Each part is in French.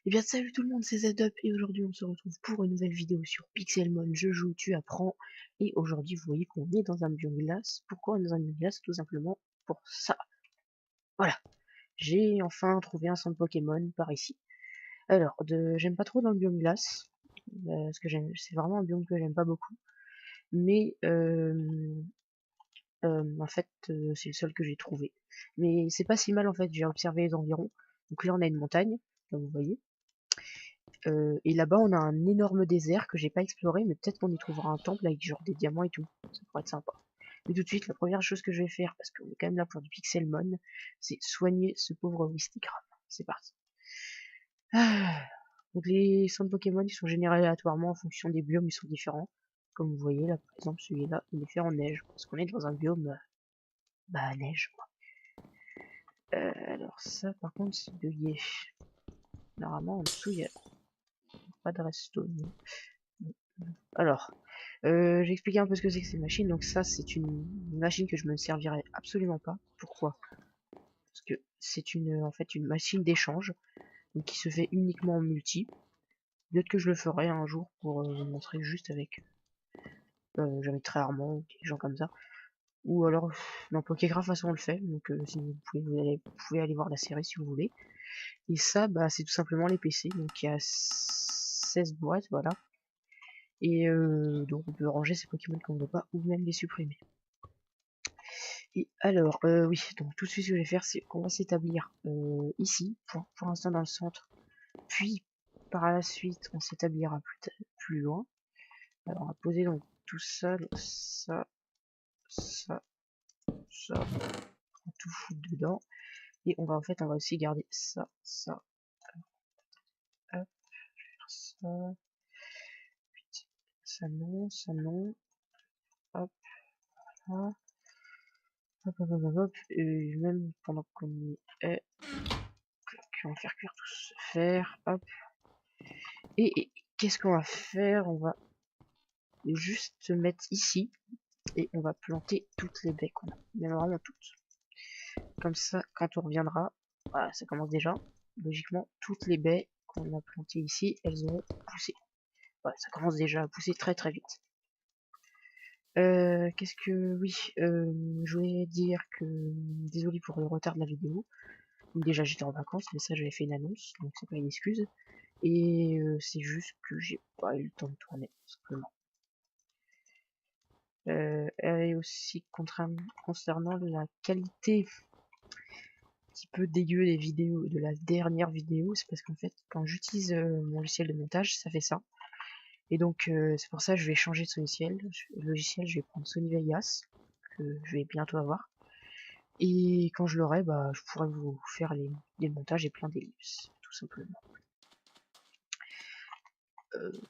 Eh bien salut tout le monde, c'est ZUp et aujourd'hui on se retrouve pour une nouvelle vidéo sur Pixelmon, je joue, tu apprends. Et aujourd'hui vous voyez qu'on est dans un biome glace. Pourquoi on est dans un biome glace? Tout simplement pour ça. Voilà, j'ai enfin trouvé un centre Pokémon par ici. Alors, j'aime pas trop dans le biome glace, parce que c'est vraiment un biome que j'aime pas beaucoup. Mais en fait c'est le seul que j'ai trouvé. Mais c'est pas si mal en fait, j'ai observé les environs. Donc là on a une montagne, comme vous voyez. Et là-bas, on a un énorme désert que j'ai pas exploré, mais peut-être qu'on y trouvera un temple avec genre des diamants et tout. Ça pourrait être sympa. Mais tout de suite, la première chose que je vais faire, parce qu'on est quand même là pour du Pixelmon, c'est soigner ce pauvre Wistikram. C'est parti. Ah. Donc les centres Pokémon, ils sont générés aléatoirement en fonction des biomes, ils sont différents. Comme vous voyez là, par exemple, celui-là, il est fait en neige, parce qu'on est dans un biome, bah neige, quoi. Alors ça, par contre, c'est bugué. Normalement, en dessous, il n'y a pas de redstone. Alors, j'expliquais un peu ce que c'est que ces machines. Donc ça, c'est une machine que je me servirai absolument pas. Pourquoi? Parce que c'est en fait une machine d'échange, donc qui se fait uniquement en multi. Peut-être que je le ferai un jour pour vous montrer juste avec, j'avais très rarement des gens comme ça. Ou alors, dans Pokégraph, de toute façon, on le fait. Donc si vous pouvez aller voir la série si vous voulez. Et ça, bah, c'est tout simplement les PC. Donc il y a 16 boîtes, voilà. Et donc on peut ranger ces Pokémon qu'on ne veut pas, ou même les supprimer. Et alors, oui, donc tout de suite ce que je vais faire, c'est qu'on va s'établir ici, pour l'instant dans le centre, puis par la suite on s'établira plus loin. Alors on va poser donc tout ça, ça, ça, ça, on va tout foutre dedans, et on va on va aussi garder ça, ça, hop, ça, ça non, hop, là, hop, hop, hop, hop, et même pendant qu'on y est, on va faire cuire tout ce fer, hop. Et qu'est-ce qu'on va faire? On va juste se mettre ici et on va planter toutes les baies qu'on a, mais vraiment toutes. Comme ça, quand on reviendra, voilà, ça commence déjà. Logiquement, toutes les baies qu'on a plantées ici, elles ont poussé. Voilà, ça commence déjà à pousser très très vite. Qu'est-ce que... Oui, je voulais dire que... Désolé pour le retard de la vidéo. Déjà j'étais en vacances, mais ça j'avais fait une annonce, donc c'est pas une excuse. Et c'est juste que j'ai pas eu le temps de tourner, simplement. Et aussi concernant la qualité un petit peu dégueu des vidéos de la dernière vidéo, c'est parce qu'en fait quand j'utilise mon logiciel de montage, ça fait ça. Et donc c'est pour ça que je vais changer de logiciel. Je vais prendre Sony Vegas, que je vais bientôt avoir. Et quand je l'aurai, bah je pourrai vous faire les montages et plein d'ellipses, tout simplement. Je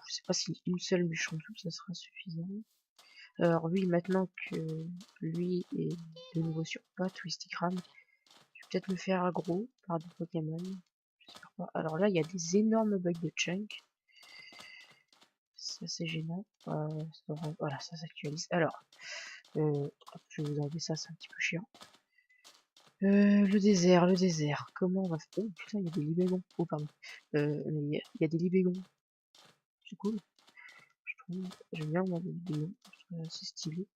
sais pas si une seule bûche en tout, ça sera suffisant. Alors oui, maintenant que lui est de nouveau sur patte, Twistikram, je vais peut-être me faire aggro par des Pokémon. J'espère pas. Alors là, il y a des énormes bugs de chunk. Ça c'est gênant. Voilà, ça s'actualise. Alors, je vais vous enlever ça, c'est un petit peu chiant. Le désert. Comment on va faire? Oh putain, il y a des libégons. Oh pardon. Il y a des libégons. C'est cool. Je trouve. J'aime bien moi les libégons. C'est stylé.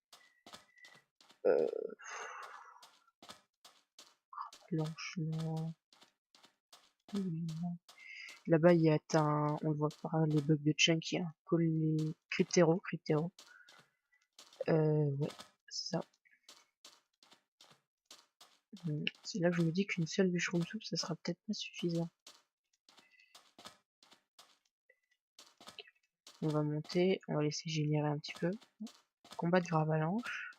Blanche, non. Là-bas, il y a on le voit par les bugs de chunk, il y a un Cryptero. Ouais, c'est ça. C'est là que je me dis qu'une seule bûcheron soupe, ça sera peut-être pas suffisant. On va monter, on va laisser générer un petit peu. Combat de gravalanche.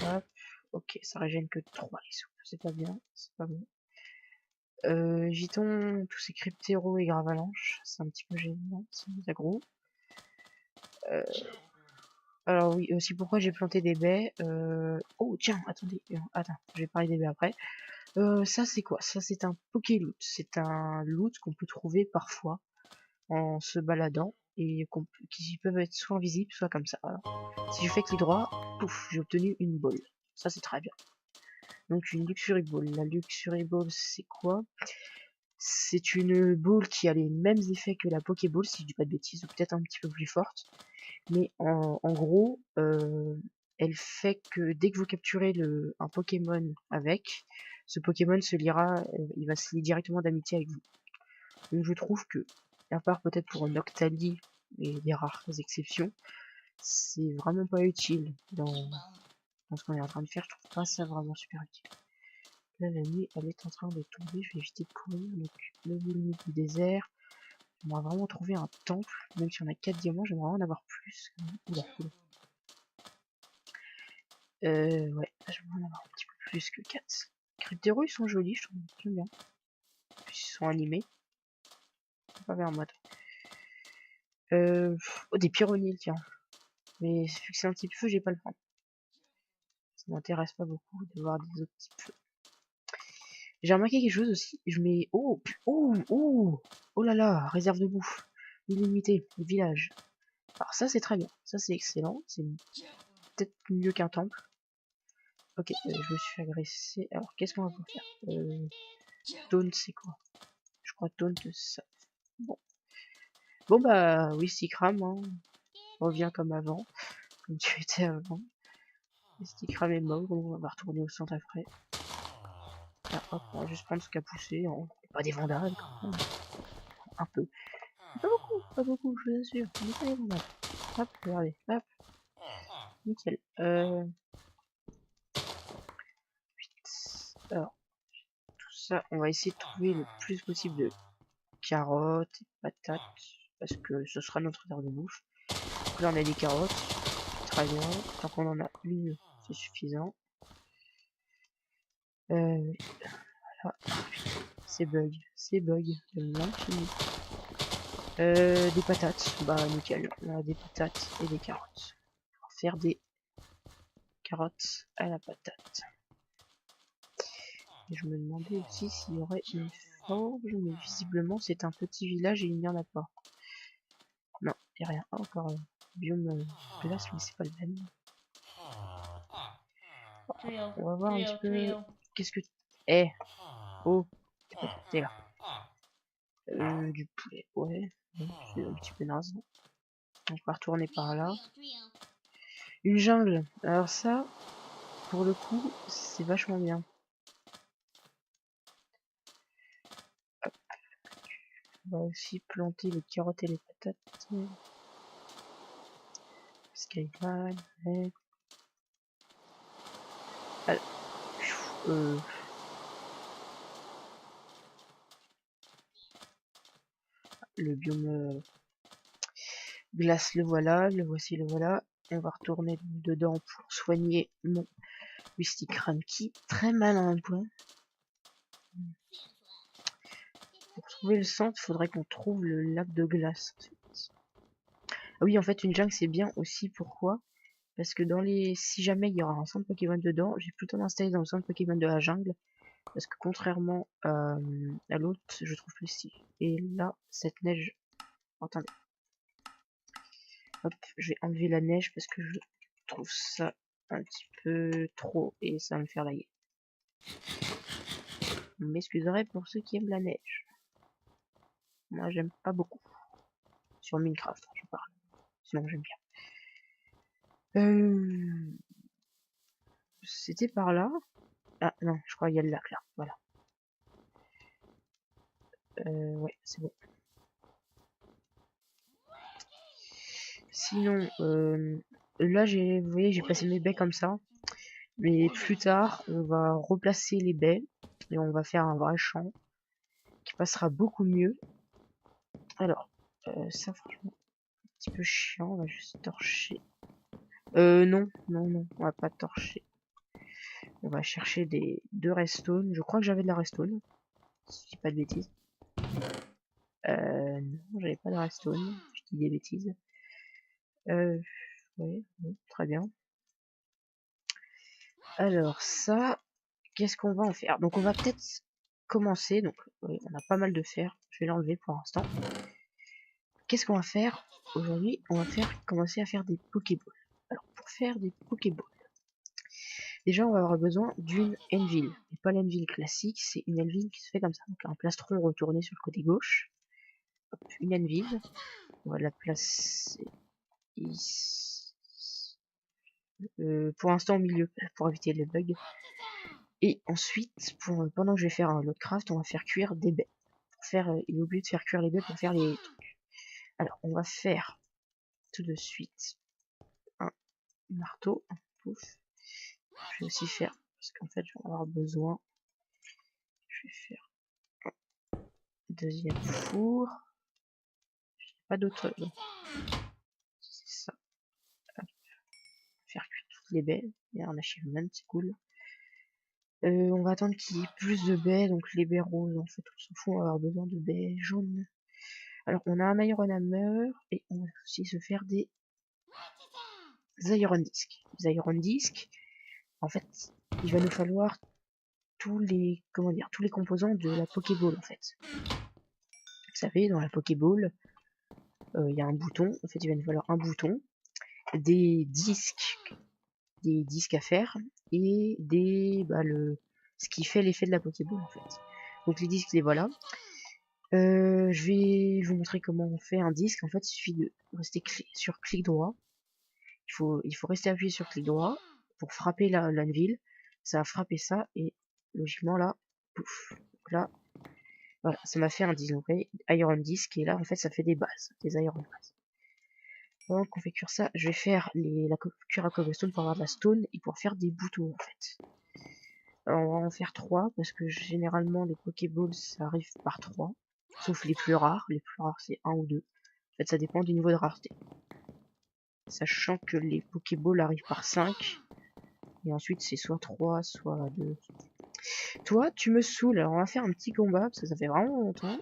Hop. Ok, ça régène que 3 les soupes, c'est pas bien, c'est pas bon. Giton, tous ces cryptéros et gravalanche, c'est un petit peu gênant, c'est des aggro. Alors oui, aussi pourquoi j'ai planté des baies. Oh tiens, attendez, attends, je vais parler des baies après. Ça c'est quoi? Ça c'est un Pokéloot. C'est un loot qu'on peut trouver parfois en se baladant et qui peuvent être soit invisibles, soit comme ça. Alors, si je fais clic droit, pouf, j'ai obtenu une ball. Ça c'est très bien. Donc une Luxury Ball. La Luxury Ball c'est quoi? C'est une boule qui a les mêmes effets que la Pokéball, si je dis pas de bêtises, ou peut-être un petit peu plus forte. Mais en gros, elle fait que dès que vous capturez un Pokémon avec, ce Pokémon se liera, il va se lier directement d'amitié avec vous. Donc je trouve que, à part peut-être pour un Octali et des rares exceptions, c'est vraiment pas utile dans ce qu'on est en train de faire. Je trouve pas ça vraiment super utile. Là, la nuit, elle est en train de tomber. Je vais éviter de courir. Donc, le limite du désert. J'aimerais vraiment trouver un temple. Même si on a 4 diamants, j'aimerais en avoir plus. Oula, oula. Ouais, j'aimerais en avoir un petit peu plus que 4. Les cryptéros, ils sont jolis, je trouve. J'aime bien. Puis, ils sont animés. Pas vers moi. Oh, des pyroniles, tiens. Mais vu que c'est un type feu, j'ai pas le temps. Ça m'intéresse pas beaucoup de voir des autres types feu. J'ai remarqué quelque chose aussi. Je mets. Oh, oh, oh, oh là là, réserve de bouffe. Illimité, village. Alors ça c'est très bien, ça c'est excellent, c'est peut-être mieux qu'un temple. Ok, je me suis fait agresser. Alors qu'est-ce qu'on va pouvoir faire Taunt c'est quoi? Je crois taunt ça. Bon. Bon bah oui, Stikram, hein. Reviens comme avant, comme tu étais avant. Stikram est mort, on va retourner au centre après. Là, hop, on va juste prendre ce qu'a poussé, hein. Pas des vandales quand même. Un peu. Pas beaucoup, je vous assure. Mais pas des vandales. Hop, regardez, hop. Nickel. Alors, tout ça, on va essayer de trouver le plus possible de carottes et patates, parce que ce sera notre heure de bouffe. Donc là, on a des carottes, très bien. Tant qu'on en a une, c'est suffisant. Voilà. C'est bug, de l'infini. Des patates, bah nickel. On a des patates et des carottes. On va faire des carottes à la patate. Et je me demandais aussi s'il y aurait une forge, mais visiblement c'est un petit village et il n'y en a pas. Non, il n'y a rien. Ah, encore biome glace, mais c'est pas le même. On va voir un petit peu. Qu'est-ce que. Eh oh t'es là. Du poulet, ouais. C'est un petit peu naze. On va retourner par là. Une jungle. Alors ça, pour le coup, c'est vachement bien. Hop. On va aussi planter les carottes et les patates. Skyman, ouais. Alors, le biome glace, le voilà, le voici, le voilà. On va retourner dedans pour soigner mon Mysticram qui très mal à un point. Pour trouver le centre, il faudrait qu'on trouve le lac de glace. Ah oui, en fait, une jungle c'est bien aussi. Pourquoi? Parce que si jamais il y aura un centre Pokémon dedans, j'ai plutôt m'installer dans le centre Pokémon de la jungle. Parce que contrairement à l'autre, je trouve plus stylé. Et là, cette neige. Attendez. Hop, je vais enlever la neige parce que je trouve ça un petit peu trop et ça va me faire laguer. Vous m'excuserez pour ceux qui aiment la neige. Moi, j'aime pas beaucoup. Sur Minecraft, je parle. Sinon, j'aime bien. C'était par là. Ah non, je crois qu'il y a le lac là. Voilà. Ouais, c'est bon. Sinon, là, vous voyez, j'ai placé mes baies comme ça. Mais plus tard, on va replacer les baies et on va faire un vrai champ qui passera beaucoup mieux. Alors, ça franchement, un petit peu chiant, on va juste torcher. Non, on va pas torcher. On va chercher deux redstone. Je crois que j'avais de la redstone, si je dis pas de bêtises. Non, j'avais pas de redstone, je dis des bêtises. Ouais, bon, très bien. Alors ça, qu'est-ce qu'on va en faire? Donc on va peut-être commencer, donc on a pas mal de fer, je vais l'enlever pour l'instant. Qu'est-ce qu'on va faire aujourd'hui? On va commencer à faire des Pokéballs. Alors pour faire des Pokéballs, déjà on va avoir besoin d'une anvil. Et pas l'anvil classique, c'est une anvil qui se fait comme ça. Donc un plastron retourné sur le côté gauche. Hop, une anvil. On va la placer ici. Pour l'instant au milieu, pour éviter les bugs. Et ensuite, pendant que je vais faire un loadcraft, on va faire cuire des baies. Il est obligé de faire cuire les baies pour faire les trucs. Alors, on va faire tout de suite un marteau. Pouf. Je vais aussi faire, parce qu'en fait, je vais en avoir besoin. Je vais faire un deuxième four. Pas d'autre. C'est ça. Hop. Faire cuire toutes les baies. Il y a un achievement, c'est cool. On va attendre qu'il y ait plus de baies, donc les baies roses, en fait, on s'en fout, on va avoir besoin de baies jaunes. Alors, on a un Iron Hammer, et on va aussi se faire des Iron Disc. Les Iron Disc, en fait, il va nous falloir tous les composants de la Pokéball, en fait. Vous savez, dans la Pokéball, il y a un bouton, en fait, il va nous falloir un bouton, des disques à faire, et ce qui fait l'effet de la Pokéball, en fait. Donc les disques, les voilà. Je vais vous montrer comment on fait un disque. En fait, il suffit de rester sur clic droit. Il faut rester appuyé sur clic droit pour frapper l'anvil. Ça va frapper ça et logiquement là, pouf. Donc là, voilà, ça m'a fait un disque. Donc Iron Disc et là en fait ça fait des bases, des Iron bases. Donc on fait cuire ça. Je vais faire la cure à cobblestone pour avoir de la stone et pour faire des boutons en fait. Alors on va en faire 3 parce que généralement les Pokéballs ça arrive par 3. Sauf les plus rares. Les plus rares c'est 1 ou 2. En fait ça dépend du niveau de rareté. Sachant que les Pokéballs arrivent par 5. Et ensuite c'est soit 3, soit 2. Toi, tu me saoules. Alors on va faire un petit combat parce que ça fait vraiment longtemps.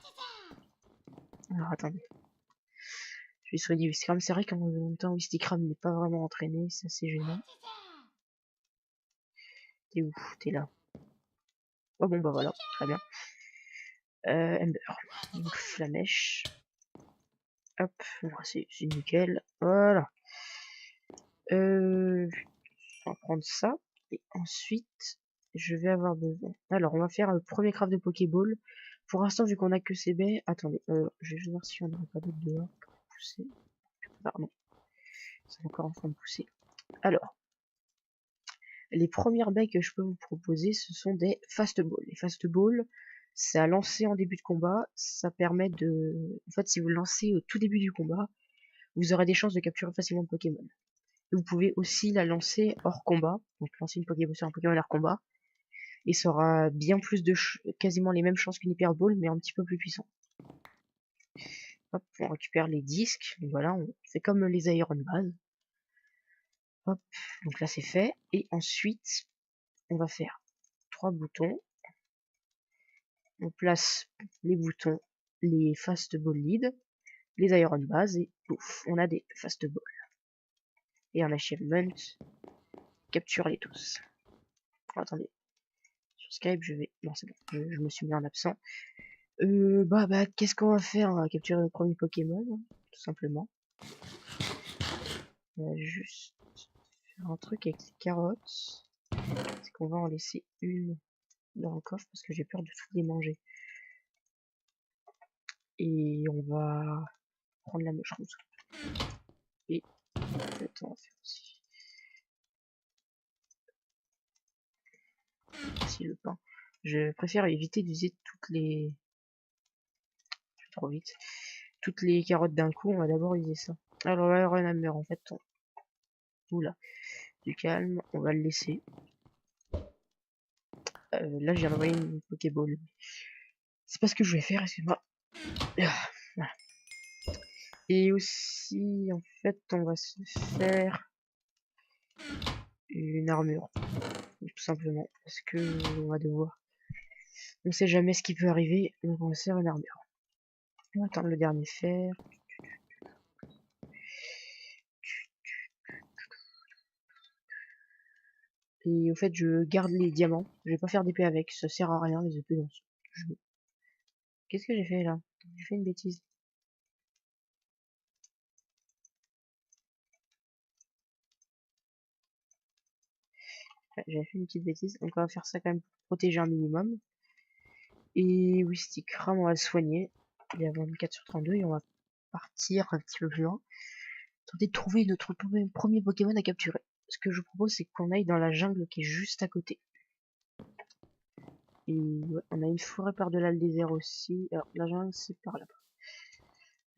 Alors attendez. Je vais sur Wistikram. C'est vrai qu'en même temps Wistikram n'est pas vraiment entraîné. C'est assez gênant. T'es où? T'es là. Oh bon bah voilà. Très bien. Ember. Donc Flamèche. Hop. C'est nickel. Voilà. On va prendre ça. Et ensuite, je vais avoir besoin. Alors, on va faire le premier craft de Pokéball. Pour l'instant, vu qu'on a que ces baies. Attendez, je vais juste voir si on n'aurait pas d'autres dehors pour pousser. Pardon. C'est encore en train de pousser. Alors, les premières baies que je peux vous proposer, ce sont des fast balls. Les fast balls, c'est à lancer en début de combat. Ça permet de. En fait, si vous lancez au tout début du combat, vous aurez des chances de capturer facilement le Pokémon. Vous pouvez aussi la lancer hors combat, donc lancer une Pokéball sur un Pokémon hors combat, et ça aura bien plus de quasiment les mêmes chances qu'une Hyper Ball, mais un petit peu plus puissant. Hop, on récupère les disques, donc voilà, on fait comme les Iron Base. Hop, donc là c'est fait, et ensuite on va faire 3 boutons. On place les boutons, les Fast Ball Lead, les Iron Base, et pouf, on a des Fast Ball. Et un achievement, capture-les tous. Oh, attendez. Sur Skype, je vais. Non, c'est bon, je me suis mis en absent. Qu'est-ce qu'on va faire? On va capturer le premier Pokémon, hein, tout simplement. On va juste faire un truc avec les carottes. C'est qu'on va en laisser une dans le coffre parce que j'ai peur de toutes les manger. Et on va prendre la mushroom. Et peut-être on va faire aussi le pain. Je préfère éviter d'user toutes les. Je vais trop vite. Toutes les carottes d'un coup, on va d'abord user ça. Alors là, Iron Hammer, en fait, oula, du calme, on va le laisser. Là, j'ai envoyé une Pokéball. C'est pas ce que je vais faire, excuse-moi. Voilà. Et aussi, en fait, on va se faire une armure. Tout simplement. Parce que on va devoir. On sait jamais ce qui peut arriver, donc on va se faire une armure. On va attendre le dernier fer. Et au fait, je garde les diamants. Je vais pas faire d'épée avec, ça sert à rien, les épées dans ce jeu. Qu'est-ce que j'ai fait là? J'ai fait une bêtise. Ouais, j'avais fait une petite bêtise, donc on va faire ça quand même pour protéger un minimum. Et oui, Stickram, on va le soigner. Il y a 24 sur 32 et on va partir un petit peu plus loin. Tenter de trouver notre premier Pokémon à capturer. Ce que je propose, c'est qu'on aille dans la jungle qui est juste à côté. Et ouais, on a une forêt par-delà le désert aussi. Alors, la jungle, c'est par là-bas. On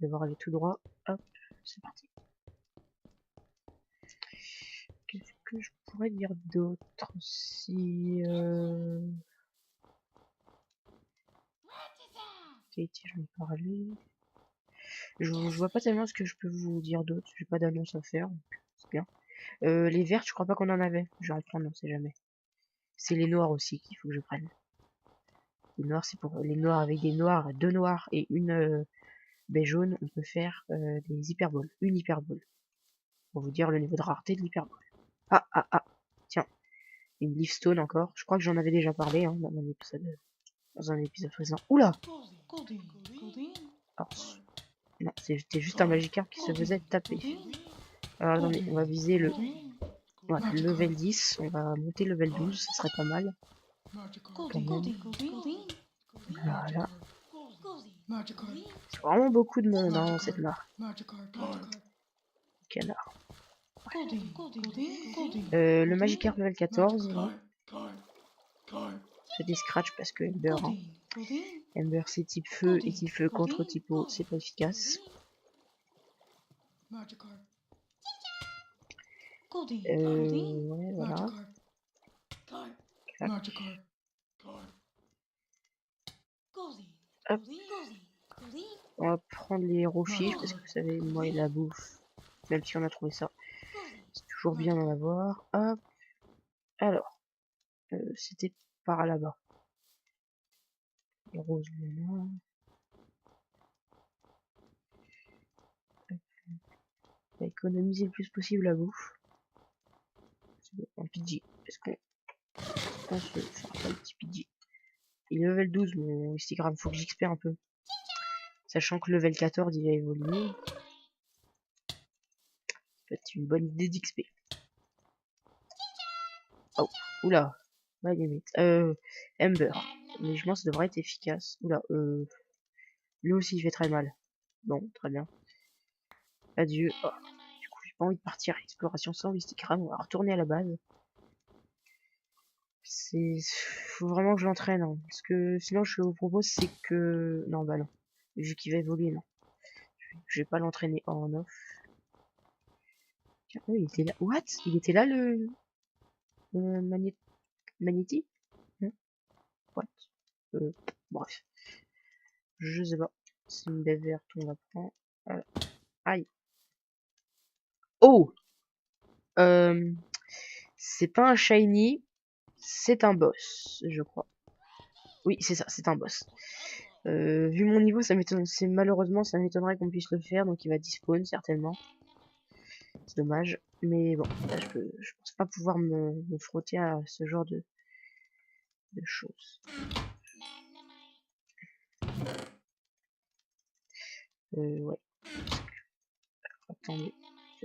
va devoir aller tout droit. Hop, c'est parti. Qu'est-ce que je pourrais dire d'autre si Katie, j'en ai parlé. Je vois pas tellement ce que je peux vous dire d'autre. J'ai pas d'annonce à faire, donc c'est bien. Les vertes, je crois pas qu'on en avait. Je vais en prendre, on sait jamais. C'est les noirs aussi qu'il faut que je prenne. Les noirs, c'est pour les noirs avec des noirs, deux noirs et une baie jaune. On peut faire des hyperboles. Une hyperbole. Pour vous dire le niveau de rareté de l'hyperbole. Ah, ah, ah. Tiens, une leafstone encore. Je crois que j'en avais déjà parlé hein, dans un épisode précédent. Oula! Alors, non, c'était juste un Magikarp qui se faisait taper. Alors attendez, on va viser le voilà, level 10. On va monter level 12, ça serait pas mal. Quand même. Voilà. C'est vraiment beaucoup de monde dans cette map. Canard. Le Magikarp level 14. Là. Je fais des scratchs parce que Ember. Hein. Ember c'est type feu et type feu contre type eau, c'est pas efficace. Ouais, voilà. Hop. On va prendre les héros-fiches parce que vous savez, moi et la bouffe, même si on a trouvé ça, c'est toujours bien d'en avoir. Hop. Alors, c'était par là-bas. Les roses, voilà. On va économiser le plus possible la bouffe. Un Pidgey. Est-ce qu'on se fera pas le petit Pidgey? Il est level 12, mon Instagram, faut que j'expère un peu. Sachant que level 14, il va évoluer. C'est une bonne idée d'XP. Oh, oula. Ouais, limite. Ember. Mais je pense que ça devrait être efficace. Oula, lui aussi il fait très mal. Bon, très bien. Adieu. Oh. Du coup, j'ai pas envie de partir. Exploration sans Instagram. On va retourner à la base. Faut vraiment que je l'entraîne. Hein, parce que sinon, je vous propose, c'est que. Non, bah non. Vu qu'il va évoluer, non. Je vais pas l'entraîner en off. Tiens, oui, il était là. What? Il était là le. Magnéti? What? Bref. Je sais pas. C'est une baie verte, on la prend. Voilà. Aïe. Oh! C'est pas un shiny, c'est un boss, je crois. Oui, c'est ça, c'est un boss. Vu mon niveau, malheureusement, ça m'étonnerait qu'on puisse le faire, donc il va despawn certainement. C'est dommage, mais bon, là, je pense pas pouvoir me frotter à ce genre de choses. Ouais. Attendez,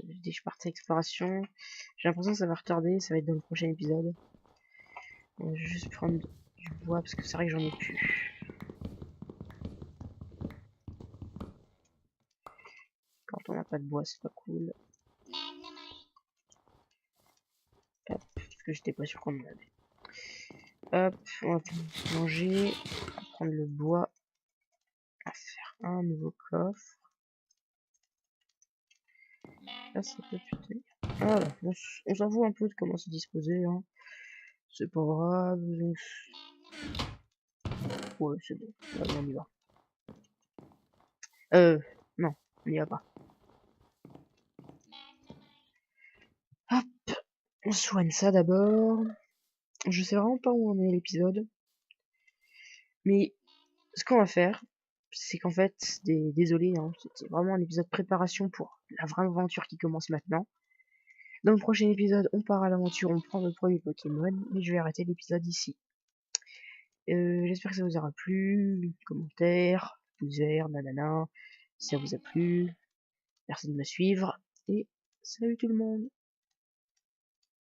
dès que je partais à exploration, j'ai l'impression que ça va retarder, ça va être dans le prochain épisode. Je vais juste prendre du bois parce que c'est vrai que j'en ai plus. Quand on n'a pas de bois, c'est pas cool. Hop, parce que j'étais pas sûr qu'on en avait. Hop, on va manger, on va prendre le bois, on va faire un nouveau coffre. Là, ça peut plus tenir. Voilà, on s'en fout un peu de comment se disposer. Hein. C'est pas grave. Ouais, c'est bon. Allez, on y va. Non, on n'y va pas. Hop, on soigne ça d'abord. Je sais vraiment pas où on est l'épisode. Mais ce qu'on va faire, c'est qu'en fait, désolé, hein, c'était vraiment un épisode préparation pour la vraie aventure qui commence maintenant. Dans le prochain épisode, on part à l'aventure, on prend le premier Pokémon, mais je vais arrêter l'épisode ici. J'espère que ça vous aura plu, commentaires, pouces verts, nanana, si ça vous a plu, merci de me suivre, et salut tout le monde!